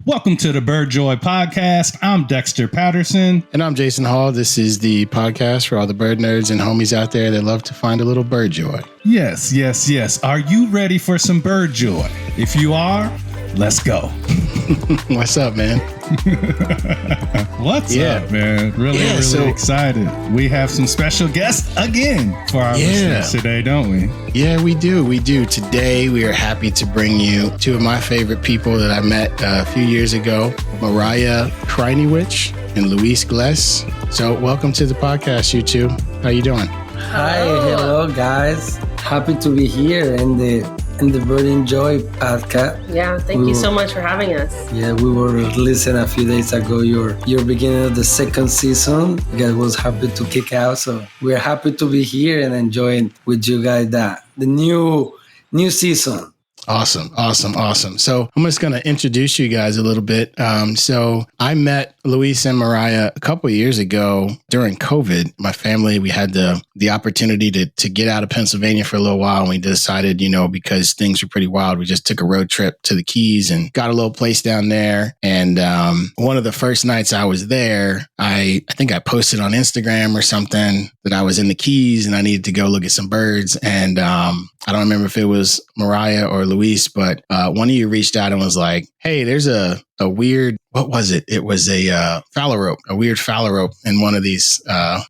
Welcome to the Bird Joy podcast. I'm Dexter Patterson. And I'm Jason Hall. This is the podcast for all the bird nerds and homies out there that love to find a little bird joy. Yes. Are you ready for some bird joy? If you are, let's go. What's up, man? What's up, man? Really excited. We have some special guests again for our listeners today, don't we? Yeah, we do. Today, we are happy to bring you two of my favorite people that I met a few years ago, Mariah Hryniewich and Gles. So welcome to the podcast, you two. How you doing? Hi, hello guys. Happy to be here in the Bird and Joy podcast. Yeah, thank you so much for having us. Yeah, we were listening a few days ago, your beginning of the second season. You guys was happy to kick out, so we're happy to be here and enjoying with you guys the new season. Awesome. So I'm just going to introduce you guys a little bit. So I met Luis and Mariah a couple of years ago during COVID. My family, we had the opportunity to get out of Pennsylvania for a little while. And we decided, because things were pretty wild, we just took a road trip to the Keys and got a little place down there. And one of the first nights I was there, I think I posted on Instagram or something that I was in the Keys and I needed to go look at some birds. And I don't remember if it was Mariah or Luis, but one of you reached out and was like, hey, there's a weird, what was it? It was a weird fallow rope in one of these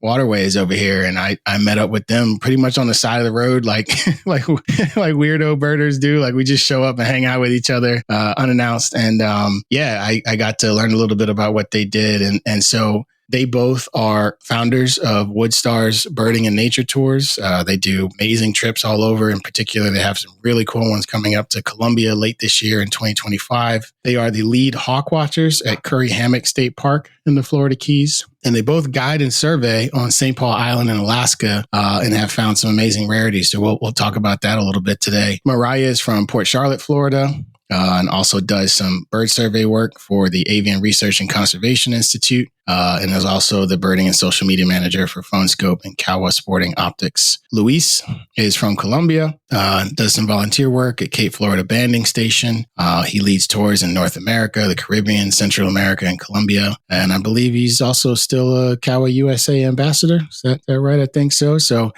waterways over here. And I met up with them pretty much on the side of the road, like weirdo birders do. Like we just show up and hang out with each other unannounced. And I got to learn a little bit about what they did. And so they both are founders of Woodstars Birding and Nature Tours. They do amazing trips all over. In particular, they have some really cool ones coming up to Columbia late this year in 2025. They are the lead hawk watchers at Curry Hammock State Park in the Florida Keys. And they both guide and survey on St. Paul Island in Alaska and have found some amazing rarities. So we'll talk about that a little bit today. Mariah is from Port Charlotte, Florida. And also does some bird survey work for the Avian Research and Conservation Institute, and is also the birding and social media manager for PhoneScope and Kawa Sporting Optics. Luis is from Colombia, does some volunteer work at Cape Florida Banding Station. He leads tours in North America, the Caribbean, Central America, and Colombia. And I believe he's also still a Kawa USA ambassador. Is that right? I think so. So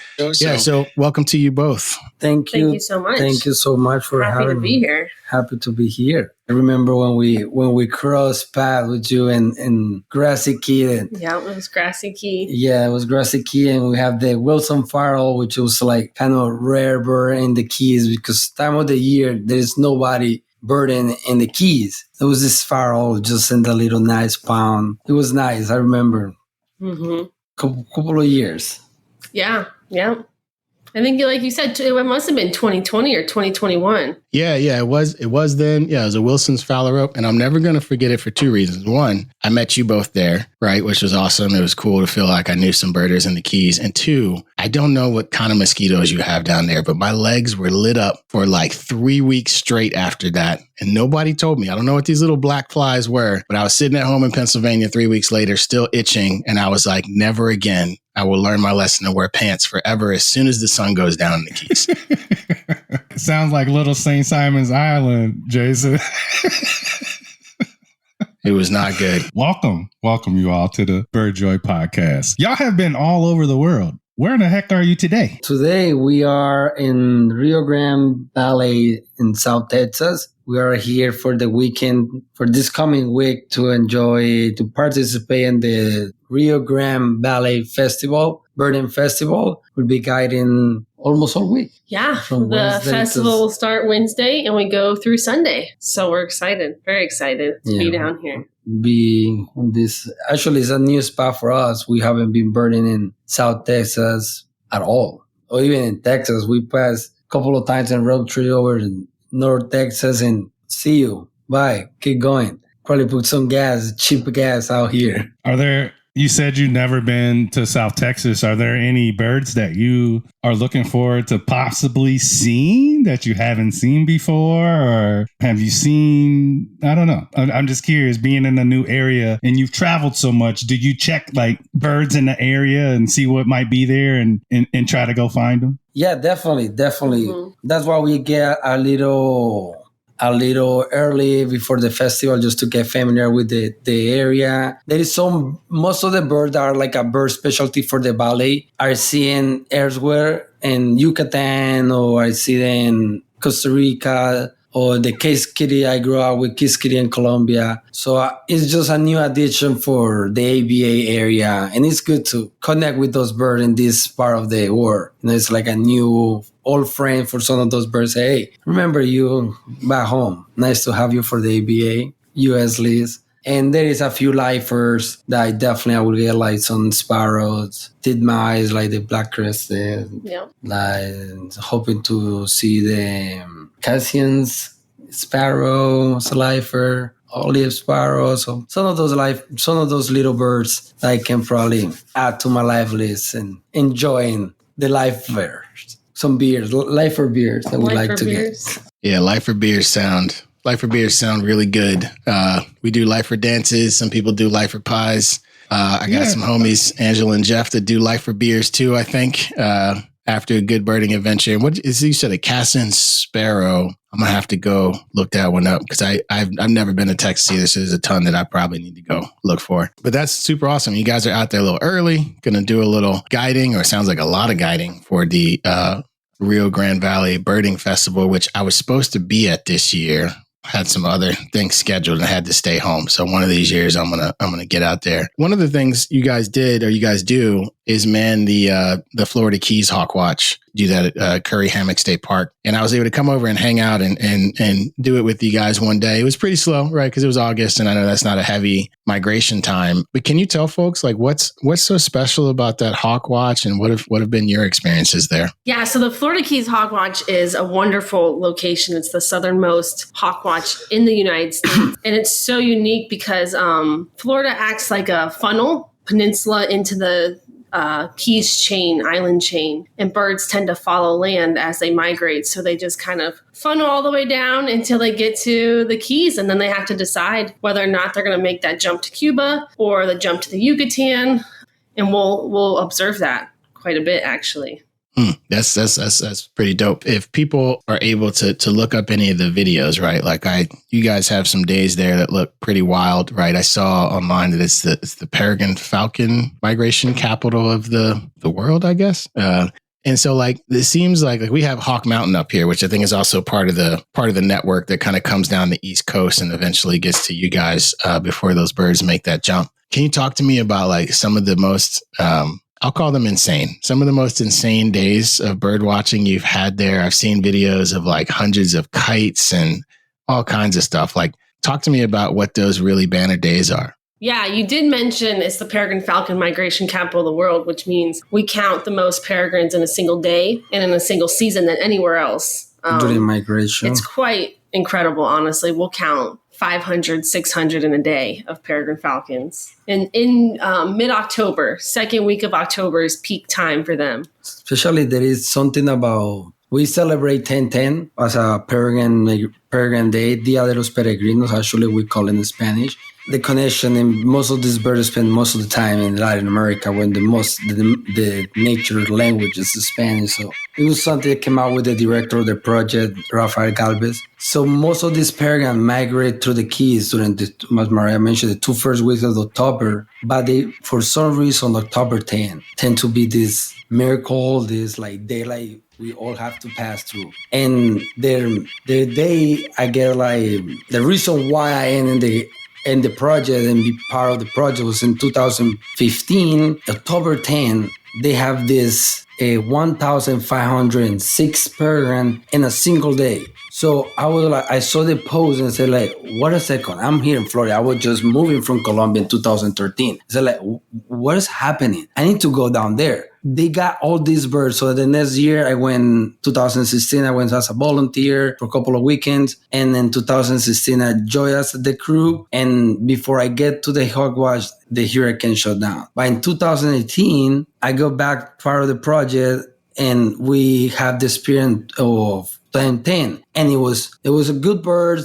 welcome to you both. Thank you so much. Thank you so much for having me. Happy to be here. Happy to be here. I remember when we crossed paths with you in Grassy Key. Yeah, it was Grassy Key. Yeah, it was Grassy Key, and we have the Wilson Farrell, which was like kind of rare bird in the Keys because time of the year there's nobody birding in the Keys. There was this Farrell just in the little nice pond. It was nice. I remember. Mm-hmm. Couple of years. Yeah. I think, like you said, it must have been 2020 or 2021. Yeah, it was then. Yeah, it was a Wilson's fallow rope. And I'm never going to forget it for two reasons. One, I met you both there, right? Which was awesome. It was cool to feel like I knew some birders in the Keys. And two, I don't know what kind of mosquitoes you have down there, but my legs were lit up for like 3 weeks straight after that. And nobody told me. I don't know what these little black flies were, but I was sitting at home in Pennsylvania 3 weeks later, still itching. And I was like, never again. I will learn my lesson to wear pants forever as soon as the sun goes down in the Keys. Sounds like Little St. Simon's Island, Jason. It was not good. Welcome you all to the Bird Joy podcast. Y'all have been all over the world. Where in the heck are you today? Today we are in Rio Grande Valley in South Texas. We are here for the weekend, for this coming week to participate in the Rio Grande Valley Festival, Birding Festival. We'll be guiding almost all week. Yeah, the festival will start Wednesday and we go through Sunday. So we're excited, very excited to be down here. Be in this, actually it's a new spot for us. We haven't been birding in South Texas at all, or even in Texas. We passed a couple of times in road trip over in North Texas and see you. Bye. Keep going. Probably put some cheap gas out here. You said you've never been to South Texas. Are there any birds that you are looking forward to possibly seeing that you haven't seen before? Or have you seen, I don't know. I'm just curious, being in a new area and you've traveled so much, do you check like birds in the area and see what might be there and try to go find them? Yeah, definitely. Mm-hmm. That's why we get a little a little early before the festival just to get familiar with the area. There is most of the birds are like a bird specialty for the valley are seen elsewhere in Yucatan, or I see them in Costa Rica, or the Case Kitty. I grew up with Case Kitty in Colombia. So it's just a new addition for the ABA area. And it's good to connect with those birds in this part of the world. It's like a new old friend for some of those birds. Hey, remember you back home. Nice to have you for the ABA, US Gles. And there is a few lifers that I will get, like some sparrows, titmice, like the black crested. Yeah. Like hoping to see the Cassian's sparrow, lifer, olive sparrow. So some of those little birds that I can probably add to my life list and enjoying the lifers. Some beers, lifer beers that we like to get. Yeah, lifer beers sound really good. We do lifer dances. Some people do lifer pies. I got some homies, Angela and Jeff, that do lifer beers too, I think, after a good birding adventure. And what is, you said a Cassin sparrow? I'm going to have to go look that one up because I've never been to Texas either. So there's a ton that I probably need to go look for. But that's super awesome. You guys are out there a little early, going to do a little guiding, or it sounds like a lot of guiding for the Rio Grande Valley Birding Festival, which I was supposed to be at this year. Had some other things scheduled and had to stay home. So one of these years I'm gonna get out there. One of the things you guys did, or you guys do, is man the Florida Keys Hawk Watch. Do that at Curry Hammock State Park. And I was able to come over and hang out and do it with you guys one day. It was pretty slow, right? Because it was August and I know that's not a heavy migration time. But can you tell folks like what's so special about that Hawk Watch, and what have been your experiences there? Yeah, so the Florida Keys Hawk Watch is a wonderful location. It's the southernmost hawk watch in the United States. And it's so unique because Florida acts like a funnel peninsula into the Keys island chain, and birds tend to follow land as they migrate. So they just kind of funnel all the way down until they get to the Keys, and then they have to decide whether or not they're going to make that jump to Cuba or the jump to the Yucatan. And we'll observe that quite a bit, actually. That's pretty dope. If people are able to look up any of the videos, right? Like you guys have some days there that look pretty wild, right? I saw online that it's the peregrine falcon migration capital of the world, I guess. And so like it seems like we have Hawk Mountain up here, which I think is also part of the network that kind of comes down the East Coast and eventually gets to you guys before those birds make that jump. Can you talk to me about like some of the most I'll call them insane. Some of the most insane days of bird watching you've had there. I've seen videos of like hundreds of kites and all kinds of stuff. Like, talk to me about what those really banner days are. Yeah, you did mention it's the peregrine falcon migration capital of the world, which means we count the most peregrines in a single day and in a single season than anywhere else. During migration. It's quite incredible, honestly. We'll count 500, 600 in a day of peregrine falcons. And in mid-October, second week of October is peak time for them. Especially there is something about, we celebrate 10-10 as a peregrine day, Dia de los Peregrinos, actually we call it in Spanish. The connection, and most of these birds spend most of the time in Latin America when the nature language is Spanish. So it was something that came out with the director of the project, Rafael Gles. So most of these peregrines migrate through the Keys during as Mariah mentioned, the 2 first weeks of October. But they, for some reason, October 10 tend to be this miracle, this like daylight we all have to pass through. And their day, I get like the reason why I ended the project and be part of the project was in 2015, October 10, they have this 1,506 peregrine in a single day. So I saw the post and said like, what a second, I'm here in Florida. I was just moving from Colombia in 2013. I said like, what is happening? I need to go down there. They got all these birds. So the next year 2016, I went as a volunteer for a couple of weekends. And in 2016, I joined as the crew. And before I get to the Hawk Watch, the hurricane shut down. But in 2018, I go back part of the project and we have the experience of 10-10. And it was a good bird,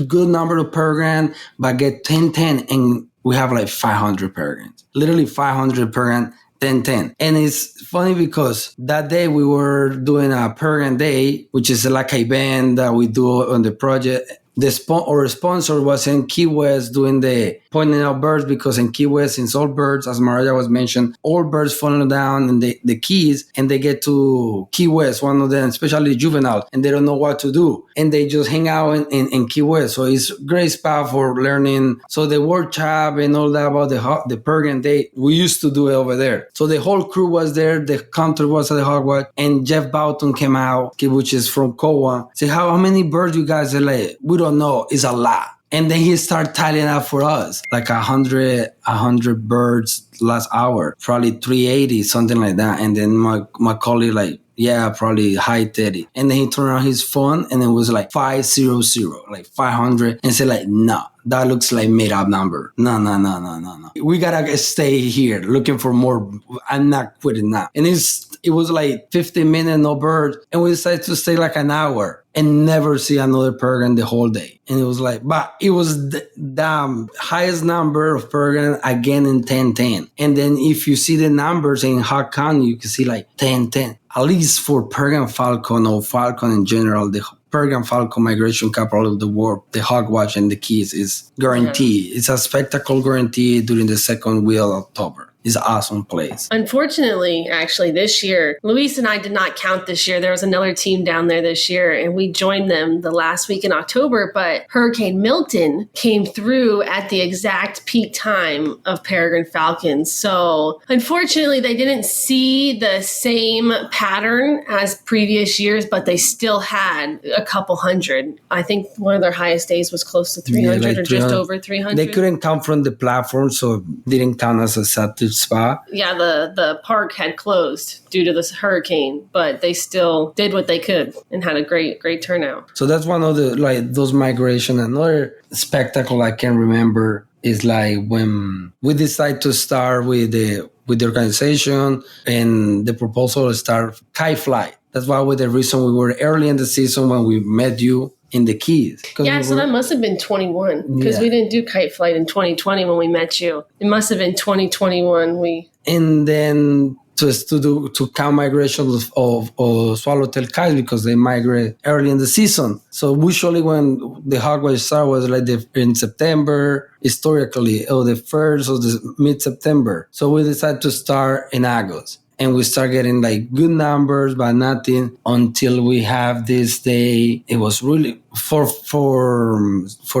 good number of peregrine, but I get 10-10 and we have like 500 peregrines, literally 500 peregrine. 10-10. And it's funny because that day we were doing a peregrine day, which is like an event that we do on the project the sponsor was in Key West doing the pointing out birds, because in Key West, since all birds, as Mariah was mentioned, all birds falling down in the Keys, and they get to Key West, one of them, especially juvenile, and they don't know what to do. And they just hang out in Key West. So it's a great spot for learning. So the workshop and all that about the program, we used to do it over there. So the whole crew was there. The country was at the Hogwatch, and Jeff Boughton came out, which is from Kowa. Say, how many birds you guys are like? We don't know. It's a lot. And then he started tallying up for us, like 100 birds last hour, probably 380, something like that. And then my colleague like, yeah, probably high 30. And then he turned on his phone and it was like 500, like 500, and said like, no, that looks like made up number. No. We gotta stay here looking for more. I'm not quitting now. And it was like 15 minutes, no bird. And we decided to stay like an hour and never see another peregrine the whole day. And it was like, but it was the highest number of peregrine again in 1010. And then if you see the numbers in Hog County, you can see like 1010. At least for peregrine falcon or falcon in general, the peregrine falcon migration capital of the world, the Hogwatch and the Keys is guaranteed. Yeah. It's a spectacle guarantee during the second week of October. It's an awesome place. Unfortunately, actually, this year, Luis and I did not count this year. There was another team down there this year, and we joined them the last week in October, but Hurricane Milton came through at the exact peak time of peregrine falcons. So unfortunately, they didn't see the same pattern as previous years, but they still had a couple hundred. I think one of their highest days was close to 300 or just over 300. They couldn't count from the platform, so didn't count as a set spot. Yeah, the park had closed due to this hurricane, but they still did what they could and had a great turnout. So that's one of the those migration. Another spectacle I can remember is like when we decided to start with the organization and the proposal to start kite flight. That's why the reason we were early in the season when we met you in the Keys. Yeah, so that must have been 21 because we didn't do kite flight in 2020 when we met you. It must have been 2021. And then to count migration of swallowtail kites because they migrate early in the season. So usually when the Hogwatch start was like in September, historically, or the first or the mid-September. So we decided to start in August. And we start getting like good numbers, but nothing until we have this day. It was really for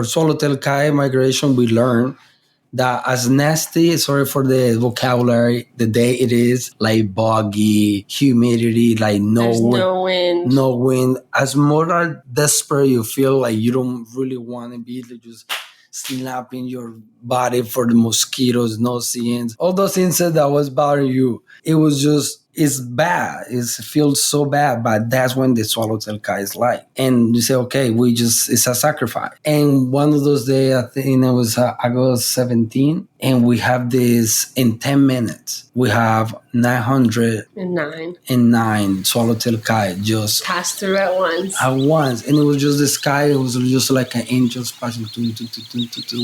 swallowtail kite migration. We learned that as nasty, sorry for the vocabulary, the day it is, like boggy, humidity, like no wind. As more desperate you feel, like you don't really want to be just slapping your body for the mosquitoes, no insects, all those insects that was bothering you. It was just, it's bad. It feels so bad, but that's when the swallowtail kite is like. And you say, okay, it's a sacrifice. And one of those days, I think it was August 17, and we have this in 10 minutes. We have 909 swallowtail kite just passed through at once. And it was just the sky. It was just like an angel passing.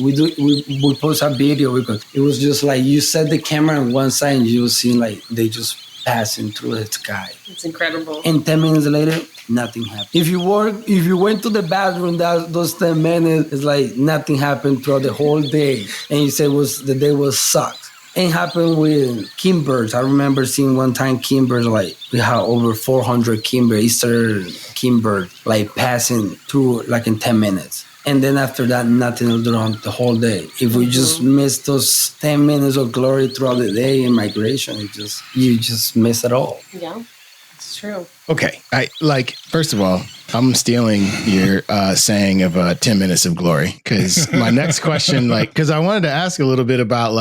We post a video because it was just like you set the camera on one side and you see like they just passing through the sky. It's incredible. And 10 minutes later, nothing happened. If you went to the bathroom those 10 minutes, it's like nothing happened throughout the whole day. And you say the day was sucked. It happened with kingbirds. I remember seeing one time kingbirds, like we had over 400 kingbirds, Easter kingbird, like passing through like in 10 minutes. And then after that, nothing throughout the whole day. If we just miss those 10 minutes of glory throughout the day in migration, you just miss it all. Yeah, it's true. Okay. First of all, I'm stealing your saying of 10 minutes of glory because my next question, because I wanted to ask a little bit about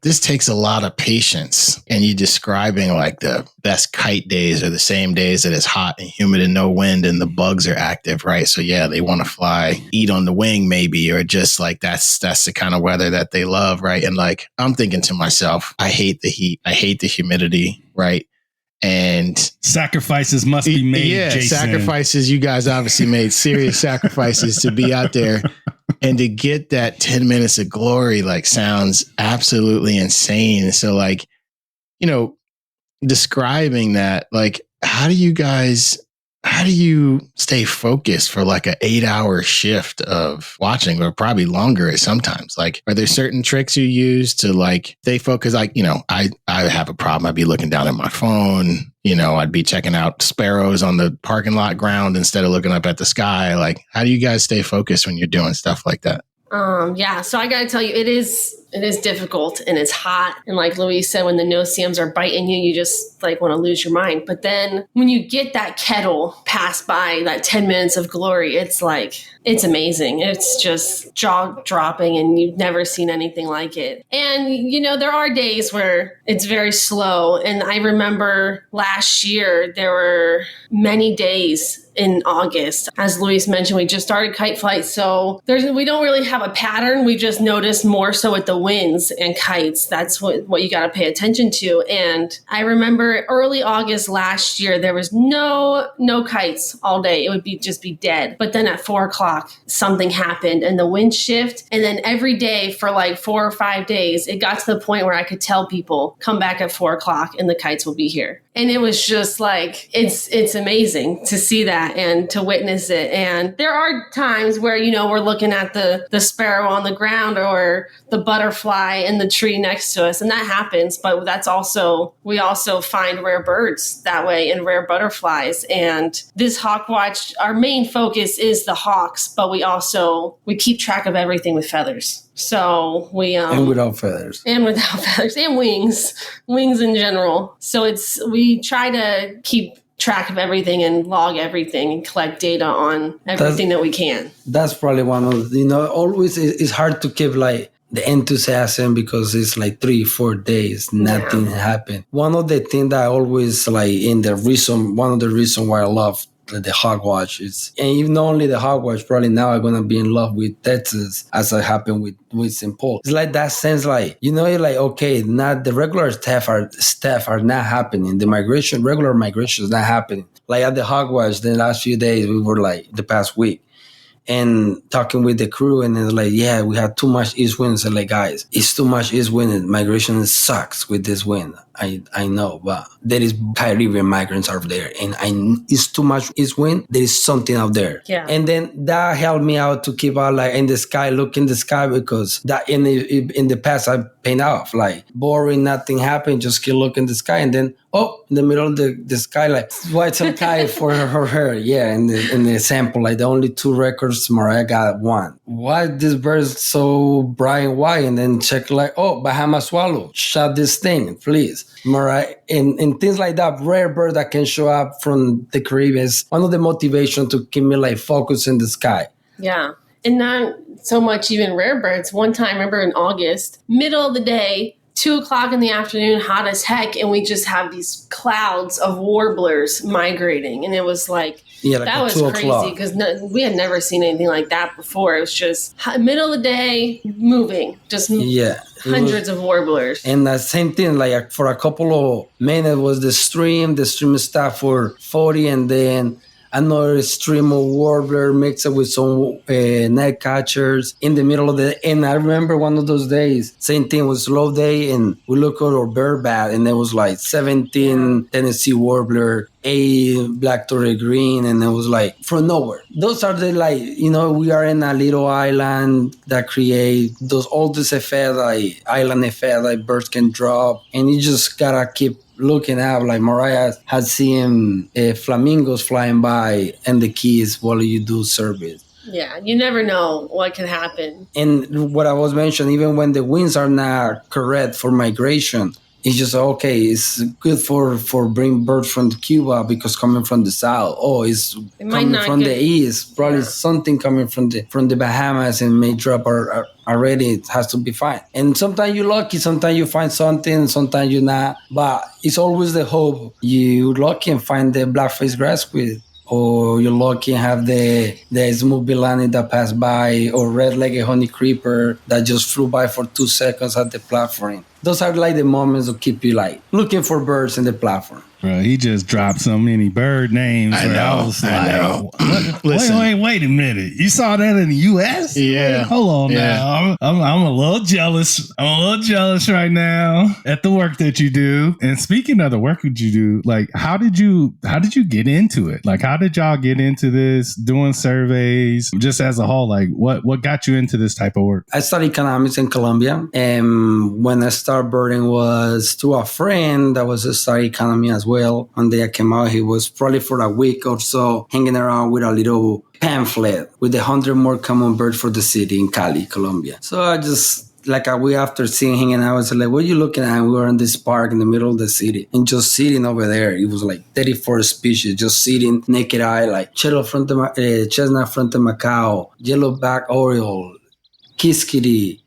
this takes a lot of patience and you describing like the best kite days are the same days that it's hot and humid and no wind and the bugs are active, right? So yeah, they want to fly, eat on the wing maybe, or just like that's the kind of weather that they love, right? And like, I'm thinking to myself, I hate the heat. I hate the humidity, right? And sacrifices must be made. Yeah, Jason. Sacrifices. You guys obviously made serious sacrifices to be out there and to get that 10 minutes of glory, sounds absolutely insane. So describing that, how do you guys how do you stay focused for like an 8-hour shift of watching, or probably longer sometimes? Like, are there certain tricks you use to like stay focused? Like, I have a problem. I'd be looking down at my phone. I'd be checking out sparrows on the parking lot ground instead of looking up at the sky. Like, how do you guys stay focused when you're doing stuff like that? Yeah. So I got to tell you, it is difficult and it's hot. And like Luis said, when the no-see-ums are biting you, you just like want to lose your mind. But then when you get that kettle pass by, that 10 minutes of glory, it's like, it's amazing. It's just jaw dropping and you've never seen anything like it. And, there are days where it's very slow. And I remember last year, there were many days in August. As Luis mentioned, we just started kite flight. So we don't really have a pattern. We just noticed more so with the winds and kites. That's what you got to pay attention to. And I remember early August last year, there was no kites all day. It would just be dead. But then at 4:00, something happened and the wind shift. And then every day for like 4 or 5 days, it got to the point where I could tell people, come back at 4:00 and the kites will be here. And it was just like, it's amazing to see that and to witness it. And there are times where, we're looking at the sparrow on the ground or the butterfly in the tree next to us. And that happens. But we also find rare birds that way and rare butterflies. And this Hawk Watch, our main focus is the hawks, but we keep track of everything with feathers. So and without feathers and wings in general. So we try to keep track of everything and log everything and collect data on everything that we can. That's probably one of always it's hard to keep like the enthusiasm because it's like 3-4 days, nothing happened. One of the things that I always one of the reasons why I love the Hawk Watch is, and even not only the Hawk Watch, probably now I'm gonna be in love with Texas as it happened with St. Paul. It's like that sense, like you're like, okay, not the regular stuff are not happening. The regular migration is not happening. Like at the Hawk Watch, the last few days we were like the past week. And talking with the crew, and it's like, yeah, we have too much east wind. So like, guys, it's too much east wind. And migration sucks with this wind. I know, but there is Caribbean migrants out there, and it's too much east wind. There is something out there. Yeah. And then that helped me out to keep out like in the sky, look in the sky, because that in the past I paid off like boring, nothing happened, just keep looking in the sky, and then in the middle of the sky, like white some kite for her. Yeah, in the sample, like the only 2 records, Mariah got 1. Why this bird so bright and white? And then check like, Bahama swallow, shot this thing, please. Mariah, and things like that, rare bird that can show up from the Caribbean is one of the motivation to keep me like focused in the sky. Yeah. And not so much even rare birds. One time, I remember in August, middle of the day, 2:00 in the afternoon, hot as heck, and we just have these clouds of warblers migrating, and it was like that was crazy because we had never seen anything like that before. It was just middle of the day, moving, just hundreds of warblers. And the same thing, like for a couple of minutes was the stream stopped for 40, and then another stream of warbler mixed with some net catchers in the middle of the day. And I remember one of those days, same thing, was slow day, and we looked at our bird bath, and there was like 17 Tennessee warbler, 8 black turtle green, and it was like from nowhere. Those are the like, we are in a little island that create all this effect, like island effect, like birds can drop, and you just gotta keep looking out. Like Mariah had seen flamingos flying by and the Keys while you do service. Yeah, you never know what can happen. And what I was mentioning, even when the winds are not correct for migration, it's just okay. It's good for bring birds from Cuba because coming from the south. It's coming from the east. Probably something coming from the Bahamas and may drop already. It has to be fine. And sometimes you're lucky. Sometimes you find something. Sometimes you're not. But it's always the hope. You're lucky and find the blackface grassquid. Or you're lucky and have the smooth bilani that passed by, or red-legged honey creeper that just flew by for 2 seconds at the platform. Those are like the moments that keep you like looking for birds in the platform. Bro, he just dropped so many bird names. I know. Wait a minute. You saw that in the U.S.? Yeah. Wait, hold on now. I'm a little jealous. I'm a little jealous right now at the work that you do. And speaking of the work that you do, like, how did you get into it? Like, how did y'all get into this, doing surveys, just as a whole? Like, what got you into this type of work? I studied economics in Colombia. And when I started birding was through a friend that was studying economy as well. One day I came out, he was probably for a week or so hanging around with a little pamphlet with the 100 more common birds for the city in Cali, Colombia. So I just, like a week after seeing him, and I was like, what are you looking at? And we were in this park in the middle of the city and just sitting over there. It was like 34 species just sitting naked eye, like chestnut fronted macaw, yellowback oriole, kiskitty,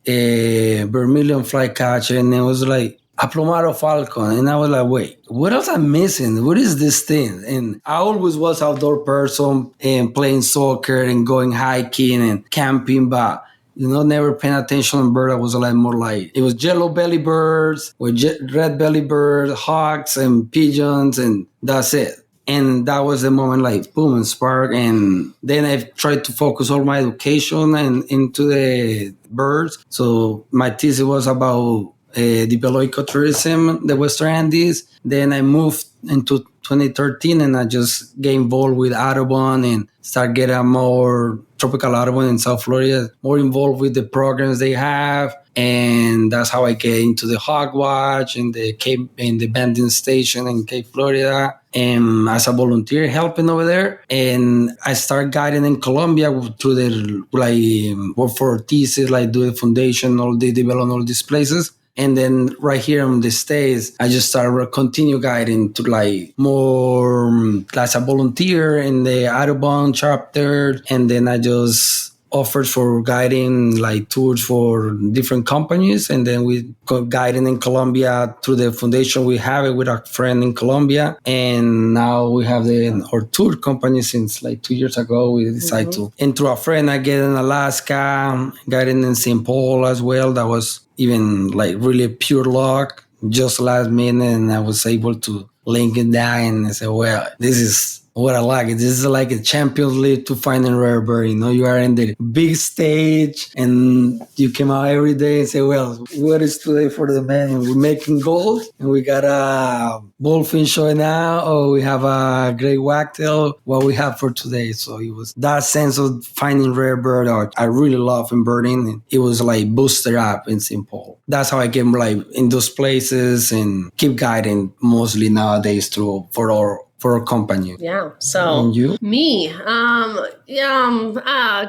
vermilion flycatcher, and it was like a plumaro falcon. And I was like, wait, what else I'm missing? What is this thing? And I always was outdoor person and playing soccer and going hiking and camping, but never paying attention on bird. I was like more like, it was yellow belly birds or red belly birds, hawks and pigeons, and that's it. And that was the moment, like, boom, and spark. And then I tried to focus all my education and into the birds. So my thesis was about develop ecotourism, the Western Andes. Then I moved into 2013 and I just get involved with Audubon and start getting more tropical Audubon in South Florida, more involved with the programs they have. And that's how I get into the Hawk Watch and the banding station in Cape Florida, and as a volunteer helping over there. And I start guiding in Colombia through the work for thesis, like do the foundation, all the develop all these places. And then right here in the States, I just started continue guiding to like more as a volunteer in the Audubon chapter. And then I just offered for guiding like tours for different companies. And then we go guiding in Colombia through the foundation. We have it with a friend in Colombia. And now we have our tour company since like 2 years ago. We decided to, and through a friend, I get in Alaska, guiding in St. Paul as well. That was even like really pure luck, just last minute. And I was able to link it down and say, well, this is what I like. This is like a Champions League to find a rare bird. You are in the big stage and you come out every day and say, well, what is today for the man? And we're making gold and we got a bullfin showing out, or we have a great wagtail, what we have for today. So it was that sense of finding rare bird. I really love in birding. And it was like boosted up in St. Paul. That's how I came like in those places and keep guiding mostly nowadays for our company. Yeah. So and you? Me,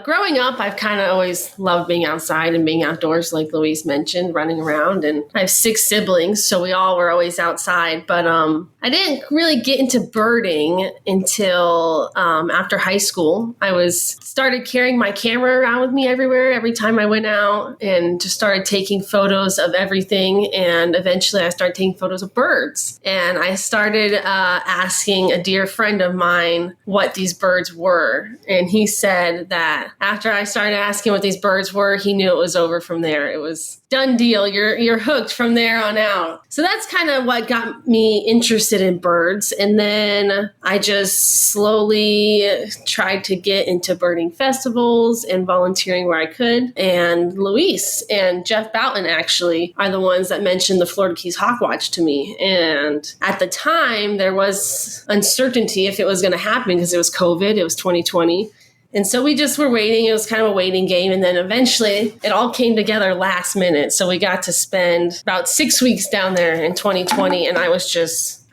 growing up, I've kind of always loved being outside and being outdoors, like Luis mentioned, running around. And I have 6 siblings, so we all were always outside. But I didn't really get into birding until after high school. I started carrying my camera around with me everywhere, every time I went out, and just started taking photos of everything. And eventually I started taking photos of birds. And I started asking a dear friend of mine what these birds were. And he said that after I started asking what these birds were, he knew it was over from there. It was done deal. You're hooked from there on out. So that's kind of what got me interested in birds. And then I just slowly tried to get into birding festivals and volunteering where I could. And Luis and Jeff Boughton actually are the ones that mentioned the Florida Keys Hawk Watch to me. And at the time, there was uncertainty if it was going to happen because it was COVID. It was 2020. And so we just were waiting. It was kind of a waiting game. And then eventually it all came together last minute. So we got to spend about 6 weeks down there in 2020. And I was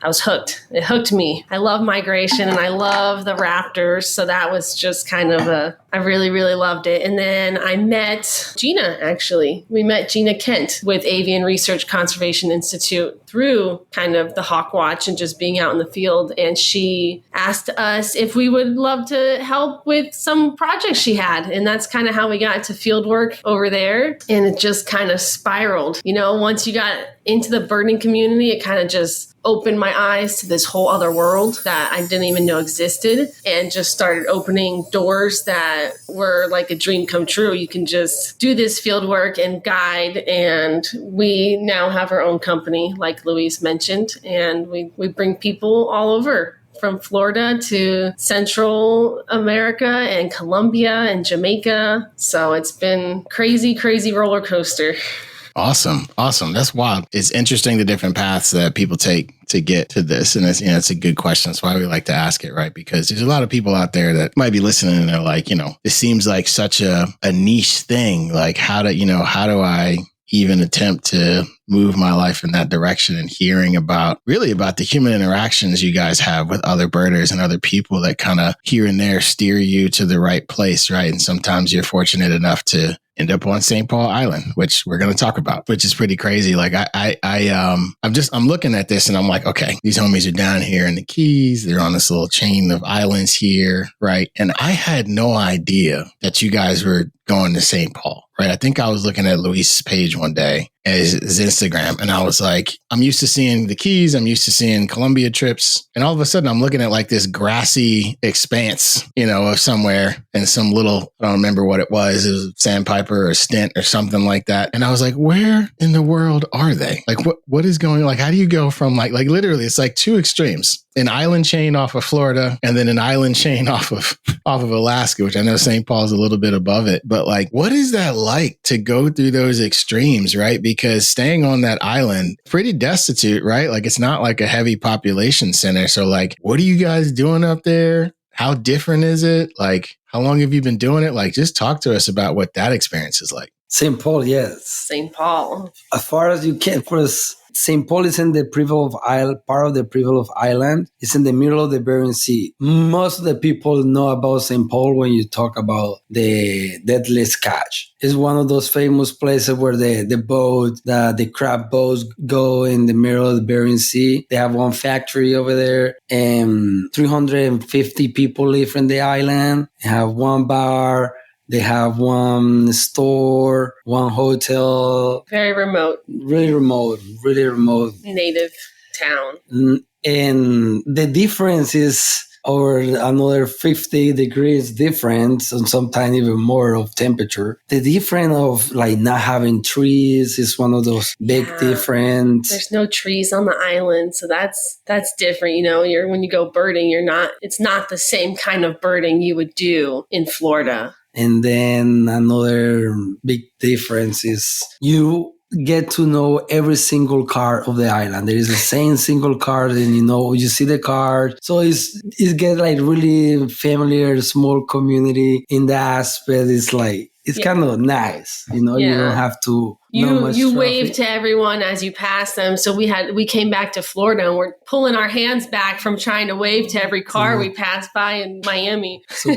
hooked. It hooked me. I love migration and I love the raptors. So that was just kind of I really, really loved it. And then I met Gina, actually. We met Gina Kent with Avian Research Conservation Institute through kind of the Hawk Watch and just being out in the field. And she asked us if we would love to help with some projects she had. And that's kind of how we got to field work over there. And it just kind of spiraled. Once you got into the birding community, it kind of just opened my eyes to this whole other world that I didn't even know existed, and just started opening doors that were like a dream come true. You can just do this field work and guide, and we now have our own company, like Luis mentioned, and we bring people all over from Florida to Central America and Colombia and Jamaica. So it's been crazy, crazy roller coaster. Awesome. That's wild. It's interesting the different paths that people take to get to this. And it's a good question. That's why we like to ask it, right? Because there's a lot of people out there that might be listening and they're like, this seems like such a niche thing. Like how do I even attempt to move my life in that direction, and hearing about the human interactions you guys have with other birders and other people that kind of here and there steer you to the right place, right? And sometimes you're fortunate enough to end up on St. Paul Island, which we're going to talk about, which is pretty crazy. Like I'm looking at this and I'm like, okay, these homies are down here in the Keys. They're on this little chain of islands here, right? And I had no idea that you guys were going to St. Paul, right? I think I was looking at Luis's page one day, his Instagram, and I was like, I'm used to seeing the Keys, I'm used to seeing Colombia trips, and all of a sudden I'm looking at like this grassy expanse, of somewhere, and some little, I don't remember what it was sandpiper or stint or something like that, and I was like, where in the world are they? Like, what is going on? Like, how do you go from like literally, it's like two extremes. An island chain off of Florida and then an island chain off of Alaska, which I know St. Paul's a little bit above it. But like, what is that like to go through those extremes, right? Because staying on that island, pretty destitute, right? Like it's not like a heavy population center. So like, what are you guys doing up there? How different is it? Like, how long have you been doing it? Like, just talk to us about what that experience is like. St. Paul, yes. St. Paul. As far as you can, first, St. Paul is in the part of the Privilege Island. It's in the middle of the Bering Sea. Most of the people know about St. Paul when you talk about the Deadliest Catch. It's one of those famous places where the crab boats go in the middle of the Bering Sea. They have one factory over there, and 350 people live in the island. They have one bar. They have one store, one hotel. Very remote. Really remote. Native town. And the difference is over another 50 degrees difference, and sometimes even more of temperature. The difference of like not having trees is one of those big difference. There's no trees on the island, so that's different. When you go birding, it's not the same kind of birding you would do in Florida. And then another big difference is you get to know every single card of the island. There is the same single card, and you see the card. So it gets like really familiar, small community in that aspect. It's like, it's kind of nice, you don't have to. You wave to everyone as you pass them. So we came back to Florida and we're pulling our hands back from trying to wave to every car we passed by in Miami. So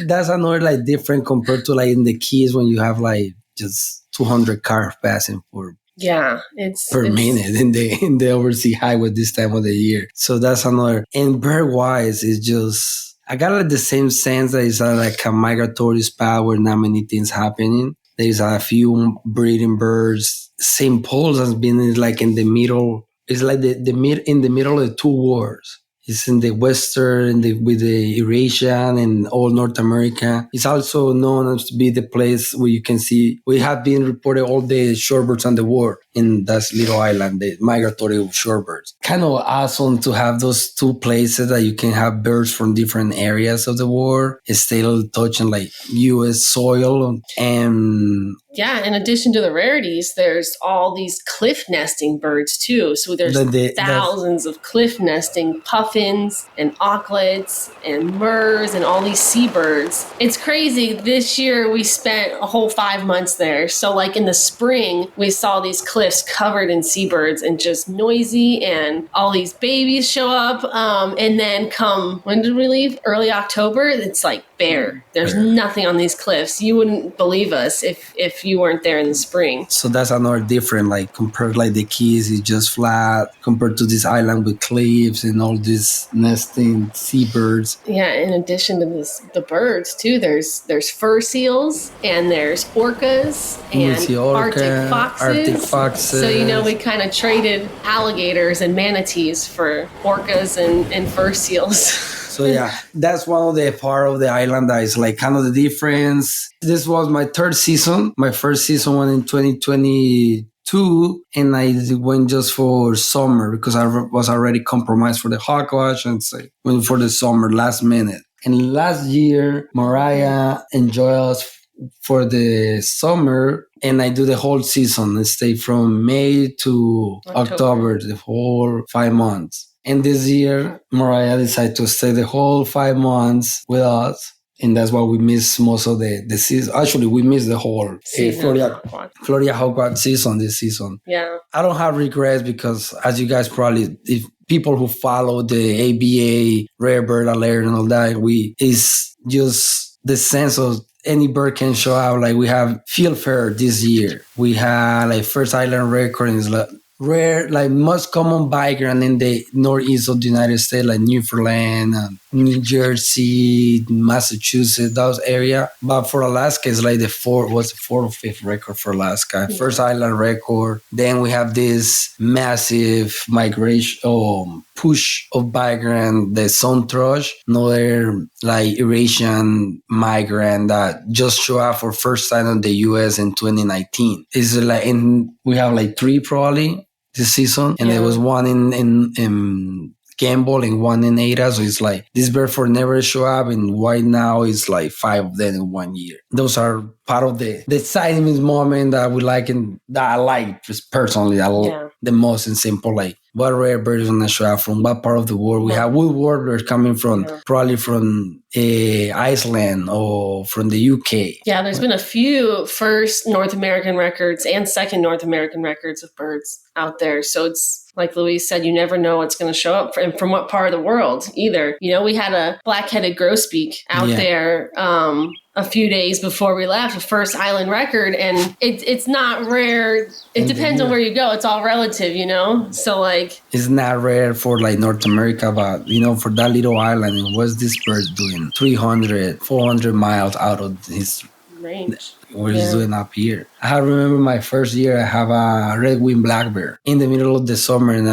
that's another like different compared to like in the Keys when you have like just 200 cars passing per minute in the overseas highway this time of the year. So that's another. And bird wise, it's just, I got like the same sense that it's like a migratory spot where not many things happening. There's a few breeding birds. St. Paul's has been like in the middle. It's like in the middle of the two wars. It's in the western with the Eurasian and all North America. It's also known as to be the place where you can see, we have been reported all the shorebirds on the world in that little island, the migratory shorebirds. Kind of awesome to have those two places that you can have birds from different areas of the world, still touching like U.S. soil. And in addition to the rarities, there's all these cliff nesting birds too. So there's thousands of cliff nesting puffins and auklets and murres and all these seabirds. It's crazy. This year we spent a whole 5 months there. So like in the spring, we saw these cliffs covered in seabirds and just noisy, and all these babies show up. And then when did we leave? Early October. It's like bare. There's nothing on these cliffs. You wouldn't believe us if you weren't there in the spring. So that's another different, like compared like the Keys is just flat compared to this island with cliffs and all these nesting seabirds. Yeah, in addition to the birds too, there's fur seals and there's orcas and Arctic foxes. So we kind of traded alligators and manatees for orcas and fur seals. So yeah, that's one of the part of the island that is like kind of the difference. This was my third season. My first season went in 2022, and I went just for summer because I was already compromised for the Hawkwatch, and so went for the summer last minute. And last year, Mariah enjoyed us for the summer, and I do the whole season. I stay from May to October, the whole 5 months. And this year, Mariah decided to stay the whole 5 months with us. And that's why we missed most of the season. Actually, we missed the whole Florida Hawkwatch season this season. Yeah. I don't have regrets because, as you guys probably, if people who follow the ABA, Rare Bird Alert and all that, it's just the sense of any bird can show up. Like we have Field Fair this year. We had like first island record is like rare, like most common biker in the northeast of the United States, like Newfoundland, New Jersey, Massachusetts, those area. But for Alaska, it's like the fourth or fifth record for Alaska. Yeah. First island record. Then we have this massive migration push of migrant, the sun thrush, another like Eurasian migrant that just showed up for first time in the US in 2019. It's like we have like 3 probably this season, and there was one in Gamble and one in Ada. So it's like this bird for never show up, and right now it's like 5 of them in 1 year. Those are part of the exciting moment that we like and that I like just personally. The most and simple, like what rare bird is gonna show up from what part of the world. We have wood warblers coming from probably from Iceland or from the UK. Yeah, there's been a few first North American records and second North American records of birds out there. So it's like Luis said, you never know what's going to show up from what part of the world either. We had a black-headed grosbeak out there a few days before we left, the first island record, and it's not rare. It depends on where you go. It's all relative, So like it's not rare for like North America, but for that little island, what's this bird doing? 300, 400 miles out of his range. What he's doing up here. I remember my first year, I have a red-winged blackbird in the middle of the summer, and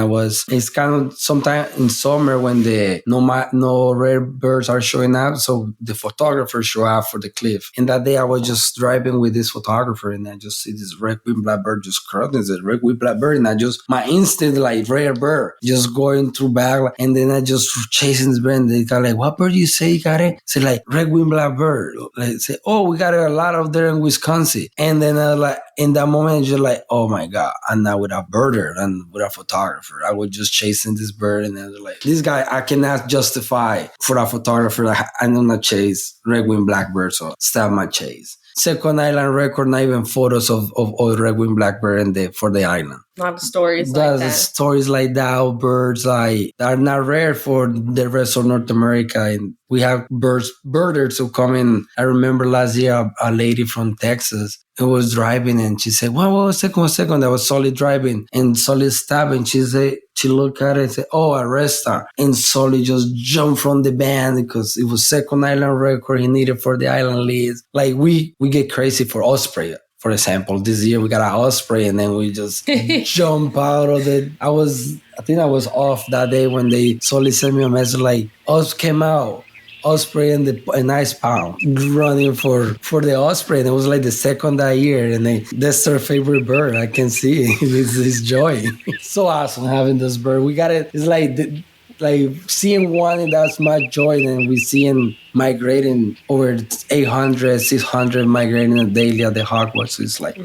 it's kind of sometime in summer when no rare birds are showing up, so the photographer show up for the cliff. And that day I was just driving with this photographer, and I just see this red-winged blackbird just crossing. It's a red-winged blackbird, and my instinct like rare bird, just going through back, and then I just chasing this bird, and they got like, what bird you say you got it? Say like red-winged blackbird. Like say, oh, we got a lot of there in Wisconsin. And then like in that moment, you're like, oh my God, I'm not with a birder and with a photographer. I was just chasing this bird, and then like, this guy, I cannot justify for a photographer. I'm gonna chase red-winged blackbird, so stop my chase. Second island record, not even photos of red-winged blackbird for the island. A lot of stories like that. Stories like that of birds like that are not rare for the rest of North America. And we have birders who come in. I remember last year a lady from Texas who was driving, and she said, one second. I was solid driving and solid stopping. She looked at it and said, oh, arrest her. And solid just jumped from the van because it was second island record he needed for the island list. Like we get crazy for osprey. For example, this year we got an osprey, and then we just jump out of it. I think I was off that day when they solely sent me a message like, came out. Osprey and a nice pound running for the osprey, and it was like the second that year, and that's their favorite bird. I can see it's joy. So awesome having this bird. We got it. It's like seeing one, and that's my joy. And we seeing migrating over 800, 600 migrating daily at the Hawkwatch. So it's like,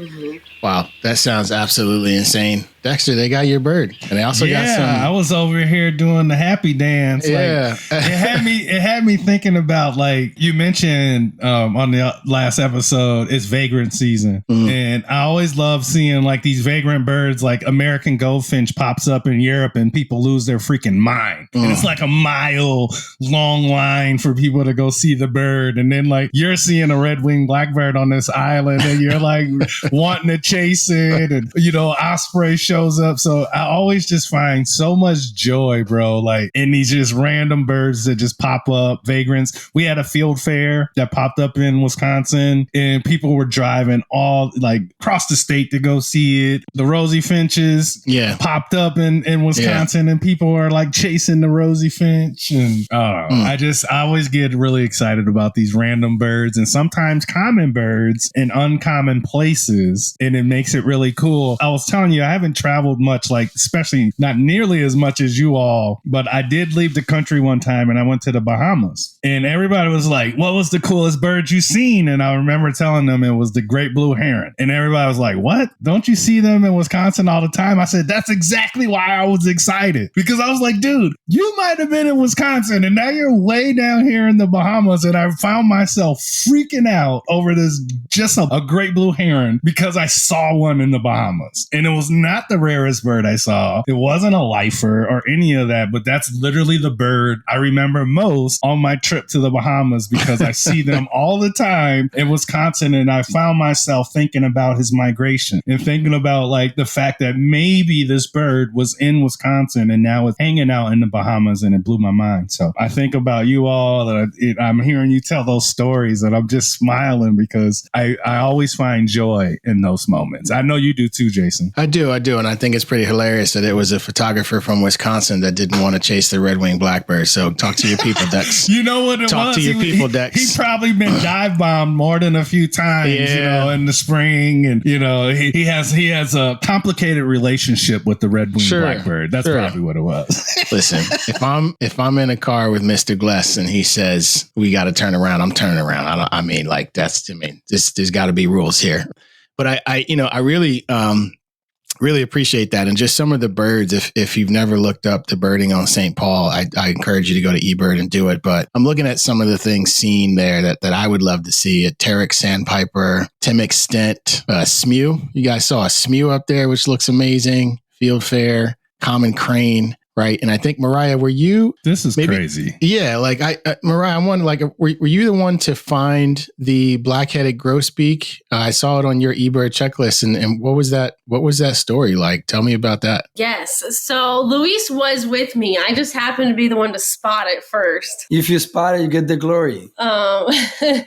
wow, that sounds absolutely insane. Dexter, they got your bird, and they also got some. I was over here doing the happy dance. Yeah, like, it had me thinking about, like you mentioned on the last episode, it's vagrant season, and And I always love seeing like these vagrant birds, like American goldfinch pops up in Europe and people lose their freaking mind. And it's like a mile long line for people to go see the bird. And then like you're seeing a red-winged blackbird on this island and you're like wanting to chase it. And, you know, osprey shows up. So I always just find so much joy, bro, like in these just random birds that just pop up, vagrants. We had a field fair that popped up in Wisconsin and people were driving all like across the state to go see it. The rosy finches popped up in Wisconsin and people are like chasing the rosy finch. And I always get really excited about these random birds and sometimes common birds in uncommon places. And it makes it really cool. I was telling you, I haven't traveled much, like especially not nearly as much as you all, but I did leave the country one time and I went to the Bahamas and everybody was like, what was the coolest bird you seen? And I remember telling them it was the great blue heron. And everybody was like, what? Don't you see them in Wisconsin all the time? I said, that's exactly why I was excited, because I was like, dude, you might have been in Wisconsin and now you're way down here in the Bahamas. And I found myself freaking out over this, just a great blue heron, because I saw one in the Bahamas and it was not the rarest bird I saw. It wasn't a lifer or any of that, but that's literally the bird I remember most on my trip to the Bahamas, because I see them all the time in Wisconsin. And I found myself thinking about his migration and thinking about like the fact that maybe this bird was in Wisconsin and now it's hanging out in the Bahamas, and it blew my mind. So I think about you all, that I'm hearing you tell those stories and I'm just smiling because I always find joy in those moments. I know you do too, Jason. I do. And I think it's pretty hilarious that it was a photographer from Wisconsin that didn't want to chase the red-winged blackbird. So talk to your people, Dex. You know what it talk was? To your people, Dex. He probably been dive bombed more than a few times, you know, in the spring. And, you know, he has a complicated relationship with the red-winged blackbird. That's probably what it was. Listen, if I'm in a car with Mr. Gles and he says, we got to turn around, I'm turning around. There's got to be rules here. But I really appreciate that. And just some of the birds, if you've never looked up the birding on St. Paul, I encourage you to go to eBird and do it. But I'm looking at some of the things seen there that I would love to see. A Pteryx sandpiper, Timic stint, smew. You guys saw a smew up there, which looks amazing. Field fair, common crane. Right. And I think, Mariah, were you... This is crazy. Yeah. Like, Mariah, I'm wondering, like, were you the one to find the black-headed grosbeak? I saw it on your eBird checklist. And what was that story like? Tell me about that. Yes. So Luis was with me. I just happened to be the one to spot it first. If you spot it, you get the glory.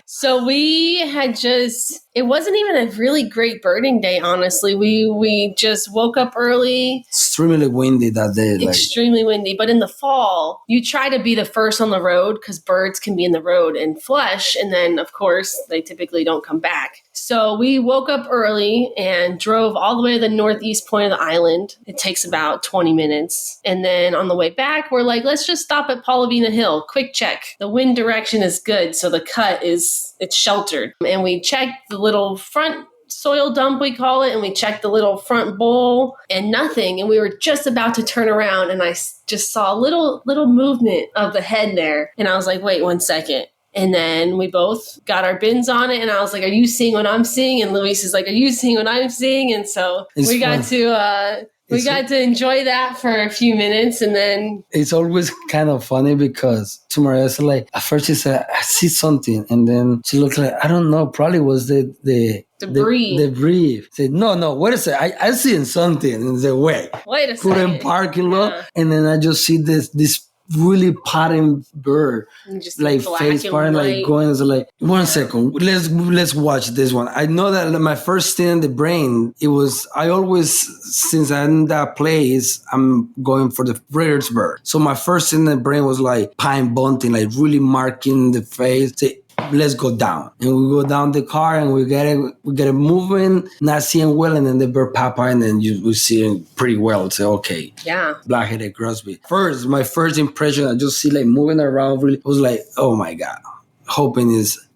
So we had just... It wasn't even a really great birding day, honestly. We just woke up early. Extremely windy that day. Extremely windy. But in the fall, you try to be the first on the road because birds can be in the road and flush. And then, of course, they typically don't come back. So we woke up early and drove all the way to the northeast point of the island. It takes about 20 minutes. And then on the way back, we're like, let's just stop at Polovina Hill. Quick check. The wind direction is good. So the cut it's sheltered. And we checked the little front soil dump, we call it, and we checked the little front bowl and nothing. And we were just about to turn around and I just saw a little movement of the head there. And I was like, wait 1 second. And then we both got our bins on it. And I was like, are you seeing what I'm seeing? And Luis is like, are you seeing what I'm seeing? And so we got to enjoy that for a few minutes. And then it's always kind of funny because to Mariah's like, at first she said, I see something. And then she looked like, I don't know, probably was the debris. Said, no, wait a second. I seen something. And said, wait a second. Put in parking lot. And then I just see this really potting bird, just like face parting, like going. It's like 1 second. Let's watch this one. I know that my first thing in the brain, it was, I always, since I'm in that place, I'm going for the rarest bird. So my first thing in the brain was like pine bunting, like really marking the face. Say, let's go down. And we go down the car and we get it moving, not seeing well, and then the bird pop out and then we see it pretty well. Say, okay. Yeah. Black-headed grosbeak. My first impression, I just see like moving around, really, was like, oh my God.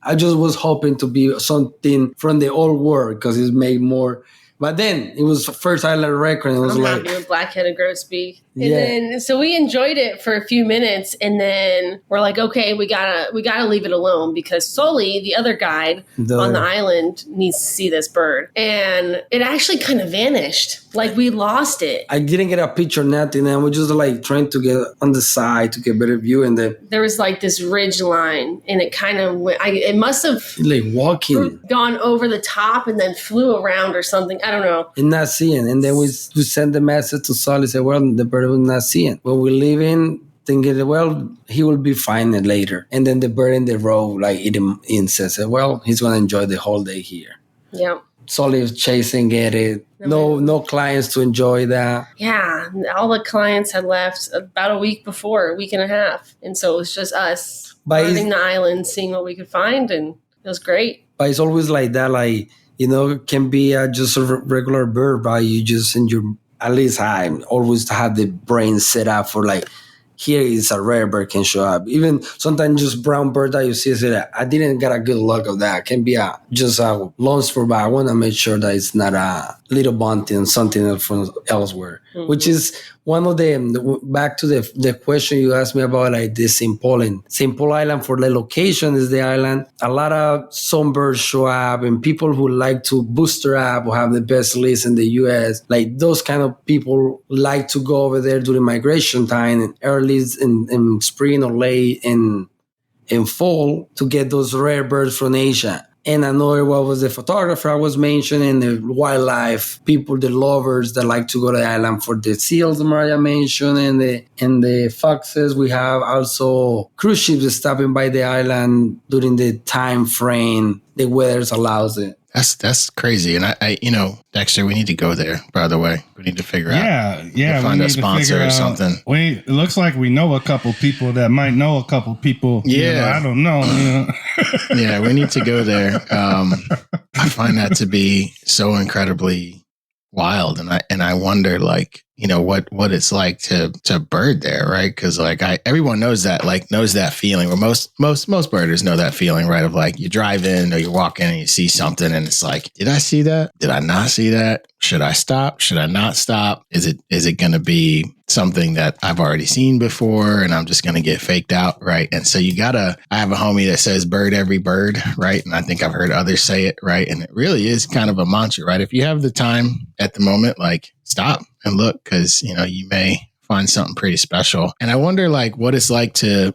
I just was hoping to be something from the old world because it's made more. But then it was first island record. And it was I'm happy with black-headed grosbeak. And then so we enjoyed it for a few minutes, and then we're like, okay, we gotta leave it alone because Sully, the other guide on the island, needs to see this bird. And it actually kind of vanished. Like we lost it. I didn't get a picture, nothing, and we're just like trying to get on the side to get better view, and then there was like this ridge line, and it kind of went. It must have like walking gone over the top and then flew around or something. I don't know. And not seeing, and then we send the message to Sully, say, well, the bird was not seeing. When we leave in, thinking, well, he will be fine later. And then the bird in the road, like eating insects, said, well, he's gonna enjoy the whole day here. Yeah. Sully was chasing, get it. No clients to enjoy that. Yeah, all the clients had left about a week before, a week and a half, and so it was just us running the island, seeing what we could find, and it was great. But it's always like that, like it can be just a regular bird, but you just in your at least I always have the brain set up for like. Here is a rare bird can show up. Even sometimes just brown bird that you see, say I didn't get a good luck of that. It can be just a lone spur, but I want to make sure that it's not a little bunting, something else from elsewhere. Mm-hmm. Which is one of the back to the question you asked me about, like the Simple Island. For the location is the island. A lot of songbirds show up, and people who like to boost their app or have the best list in the US, like those kind of people like to go over there during migration time and early in spring or late in fall to get those rare birds from Asia. And another one was the photographer I was mentioning, the wildlife people, the lovers that like to go to the island for the seals Mariah mentioned, and the foxes. We have also cruise ships stopping by the island during the time frame the weather allows it. That's crazy. And I Dexter, we need to go there, by the way. We need to figure out. Yeah. Find a sponsor or something. It looks like we know a couple people that might know a couple people. Yeah. I don't know. Yeah, we need to go there. I find that to be so incredibly wild. And I wonder, like, what it's like to bird there, right? Because like everyone knows that feeling, or most birders know that feeling, right? Of like you drive in or you walk in and you see something and it's like, did I see that? Did I not see that? Should I stop? Should I not stop? Is it going to be something that I've already seen before and I'm just going to get faked out, right? And so I have a homie that says bird every bird, right? And I think I've heard others say it, right? And it really is kind of a mantra, right? If you have the time at the moment, like stop and look, because you may find something pretty special. And I wonder, like, what it's like to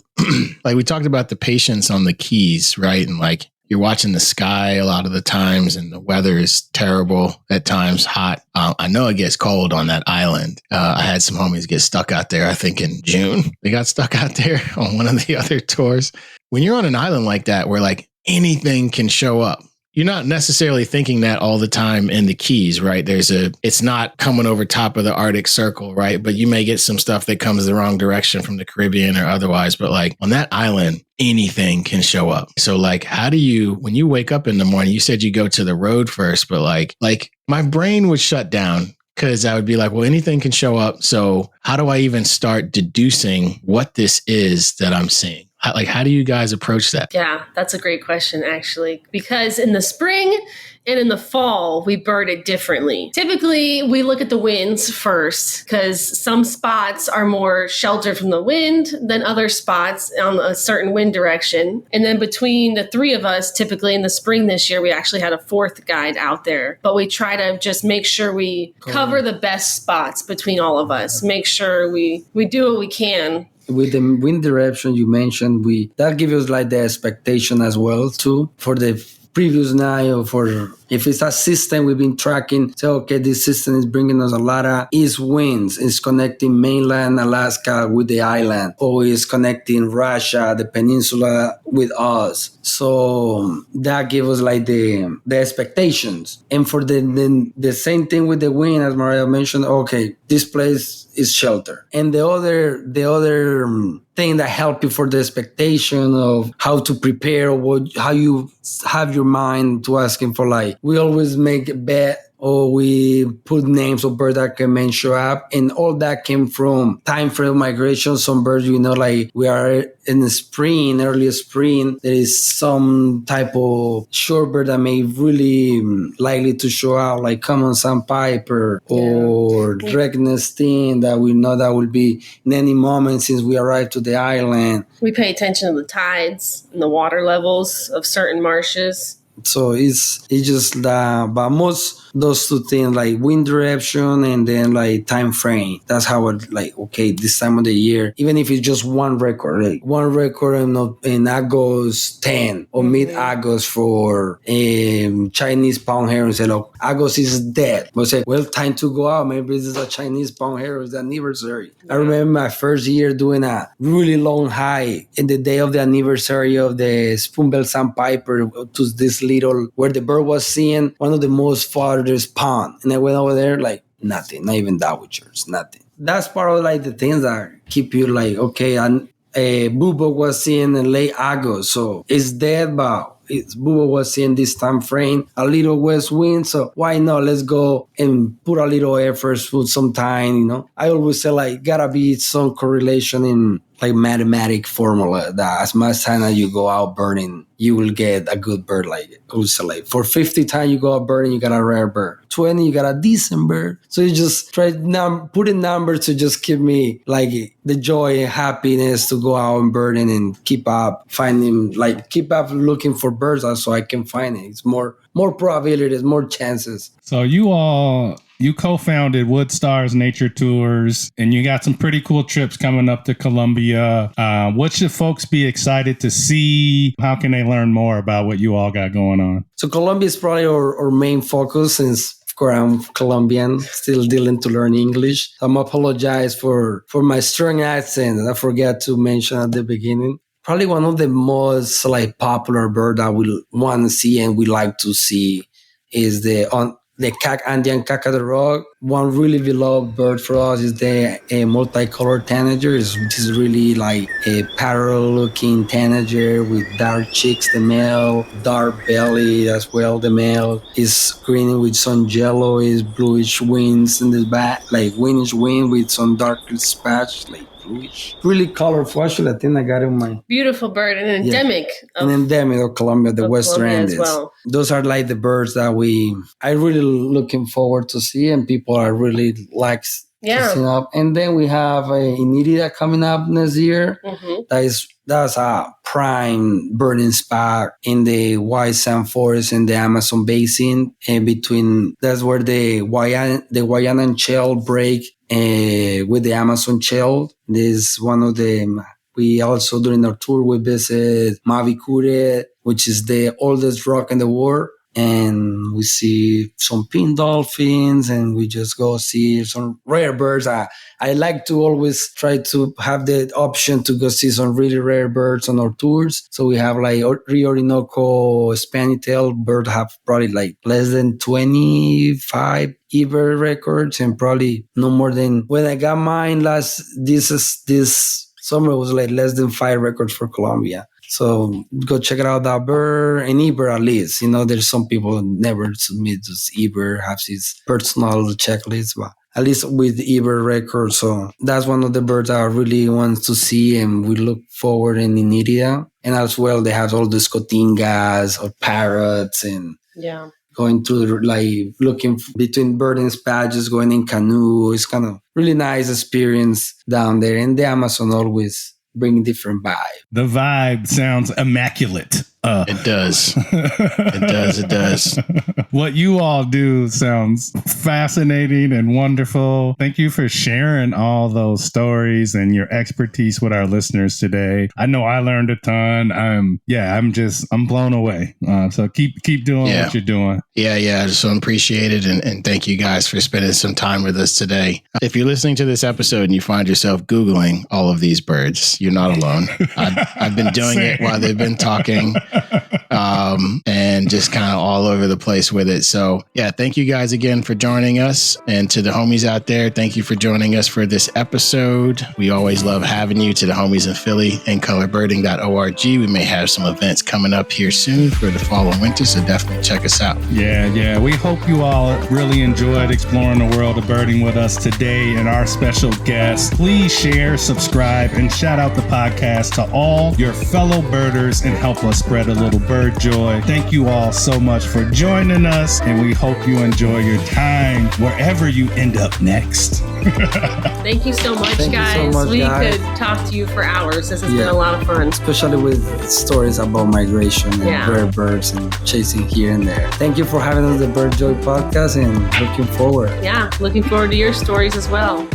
like we talked about the patience on the Keys, right? And like you're watching the sky a lot of the times and the weather is terrible at times, hot. I know it gets cold on that island. I had some homies get stuck out there, I think in June. They got stuck out there on one of the other tours. When you're on an island like that where like anything can show up, you're not necessarily thinking that all the time in the Keys, right? It's not coming over top of the Arctic Circle, right? But you may get some stuff that comes the wrong direction from the Caribbean or otherwise. But like on that island, anything can show up. So like, how do you, when you wake up in the morning, you said you go to the road first, but like my brain would shut down because I would be like, well, anything can show up. So how do I even start deducing what this is that I'm seeing? How do you guys approach that? Yeah, that's a great question, actually, because in the spring and in the fall, we bird it differently. Typically, we look at the winds first because some spots are more sheltered from the wind than other spots on a certain wind direction. And then between the three of us, typically in the spring this year, we actually had a fourth guide out there. But we try to just make sure we cover the best spots between all of us, make sure we do what we can. With the wind direction you mentioned, that gives us like the expectation as well too for the previous night, or for if it's a system we've been tracking. So okay, this system is bringing us a lot of east winds. It's connecting mainland Alaska with the island, or it's connecting Russia, the peninsula, with us. So that gives us like the expectations. And for the same thing with the wind, as Mariah mentioned. Okay, this place is shelter. And the other thing that help you for the expectation of how to prepare, or how you have your mind to asking for like we always make a bet or we put names of birds that can may show up, and all that came from time frame migration. Some birds, like we are in the spring, early spring, there is some type of shorebird that may really likely to show out, like common sandpiper or red nesting, that we know that will be in any moment since we arrived to the island. We pay attention to the tides and the water levels of certain marshes. So it's just that, but most those two things, like wind direction and then like time frame. That's how it, like, okay, this time of the year, even if it's just one record in August 10 or mid-August for Chinese pound hair, and say, look, August is dead. But say, well, time to go out. Maybe this is a Chinese pound hair, it's the anniversary. I remember my first year doing a really long hike in the day of the anniversary of the spoonbill sandpiper to this little, where the bird was seeing one of the most farthest pond. And I went over there, like, nothing, not even dowagers, nothing. That's part of like the things that keep you like, okay, and a boobo was seeing in late August, so it's dead, but boobo was seeing this time frame, a little west wind, so why not? Let's go and put a little effort, put some time, I always say, like, gotta be some correlation in like mathematic formula that as much time as you go out birding, you will get a good bird. Like, also, like for 50 times you go out birding, you got a rare bird. 20, you got a decent bird. So you just try putting numbers to just give me like the joy and happiness to go out and birding and keep up looking for birds so I can find it. It's more probabilities, more chances. So you co-founded Woodstars Nature Tours, and you got some pretty cool trips coming up to Colombia. What should folks be excited to see? How can they learn more about what you all got going on? So Colombia is probably our main focus, since of course I'm Colombian, still dealing to learn English. I'm apologize for my strong accent. I forgot to mention at the beginning. Probably one of the most like popular bird that we want to see and we like to see is the Andean Caca. One really beloved bird for us is the multicolored tanager. This is really like a parrot-looking tanager with dark cheeks, the male, dark belly as well, the male. Is green with some yellow, is bluish wings in the back, like greenish wing with some dark patch, like bluish. Really colorful. Actually, I think I got it in my... Beautiful bird, an endemic. An endemic of Colombia, the Western Andes. As well. Those are like the birds that I really looking forward to see, and people are really like dressing up. And then we have Inírida coming up next year. Mm-hmm. That's a prime birding spot in the white sand forest in the Amazon basin, and that's where the Guayanan shell break with the Amazon shell. This is one of them. We also, during our tour, we visit Mavicure, which is the oldest rock in the world. And we see some pink dolphins, and we just go see some rare birds. I like to always try to have the option to go see some really rare birds on our tours. So we have like Rio Orinoco Spaniel bird, have probably like less than 25 eBird records, and probably no more than, when I got mine this summer, was like less than 5 records for Colombia. So go check it out, that bird, and eBird at least. There's some people who never submit this eBird, have his personal checklist, but at least with eBird records. So that's one of the birds I really want to see, and we look forward in Inírida. And as well, they have all the scotingas or parrots, and going to like looking between birding patches, going in canoe. It's kind of really nice experience down there. And the Amazon always bring different vibe. The vibe sounds immaculate. It does. It does. What you all do sounds fascinating and wonderful. Thank you for sharing all those stories and your expertise with our listeners today. I know I learned a ton. I'm blown away. So keep doing what you're doing. Yeah. I just so appreciate it. And thank you guys for spending some time with us today. If you're listening to this episode and you find yourself Googling all of these birds, you're not alone. I've been doing it while they've been talking. and just kind of all over the place with it. So yeah, thank you guys again for joining us. And to the homies out there, thank you for joining us for this episode. We always love having you. To the homies in Philly and colorbirding.org. We may have some events coming up here soon for the fall and winter, so definitely check us out. Yeah. We hope you all really enjoyed exploring the world of birding with us today and our special guest. Please share, subscribe, and shout out the podcast to all your fellow birders and help us spread a little bird joy. Thank you all so much for joining us, and we hope you enjoy your time wherever you end up next. Thank you so much, guys. We could talk to you for hours. This has been a lot of fun. Especially with stories about migration and rare birds and chasing here and there. Thank you for having us on the Bird Joy podcast and looking forward. Yeah, looking forward to your stories as well.